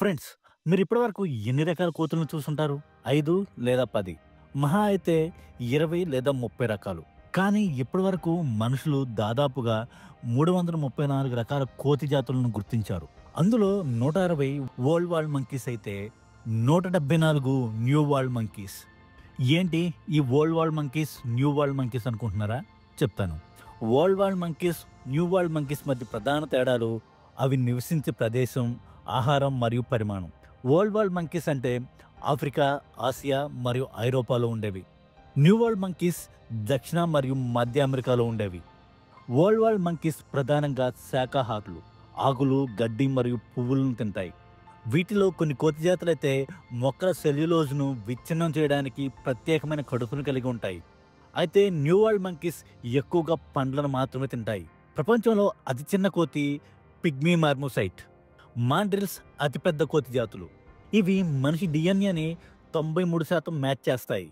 Friends, మీరు ఇప్పటివరకు ఎన్ని రకాల కోతులను చూసుంటారు? 5 లేదా 10. మహా అయితే 20 లేదా 30 రకాలు. కానీ ఇప్పటివరకు మనుషులు దాదాపుగా 334 రకాల కోతి జాతులను గుర్తించారు. అందులో 160 ఓల్డ్ వరల్డ్ మంకీస్ అయితే 174 న్యూ వరల్డ్ మంకీస్. ఏంటి ఈ old world monkeys, new world monkeys అనుకుంటున్నారా? చెప్తాను. Old world monkeys, new world monkeys మధ్య ప్రధాన తేడాలు అవి నివసించే ప్రదేశం, ఆహారం మరియు పరిమాణం. ఓల్డ్ వరల్డ్ మంకీస్ అంటే ఆఫ్రికా, ఆసియా మరియు ఐరోపాలో ఉండేవి. న్యూ వరల్డ్ మంకీస్ దక్షిణ మరియు మధ్య అమెరికాలో ఉండేవి. ఓల్డ్ వరల్డ్ మంకీస్ ప్రధానంగా శాకాహారులు, ఆకులు, గడ్డి మరియు పువ్వులను తింటాయి. వీటిలో కొన్ని కోతి జాతులైతే మొక్కల సెల్యులోజ్ను విచ్ఛిన్నం చేయడానికి ప్రత్యేకమైన కడుపును కలిగి ఉంటాయి. అయితే న్యూ వరల్డ్ మంకీస్ ఎక్కువగా పండ్లను మాత్రమే తింటాయి. ప్రపంచంలో అతి చిన్న కోతి పిగ్మీ మార్మోసైట్. మాండ్రిల్స్ అతిపెద్ద కోతి జాతులు. ఇవి మనిషి డిఎన్ఏని 93% మ్యాచ్ చేస్తాయి.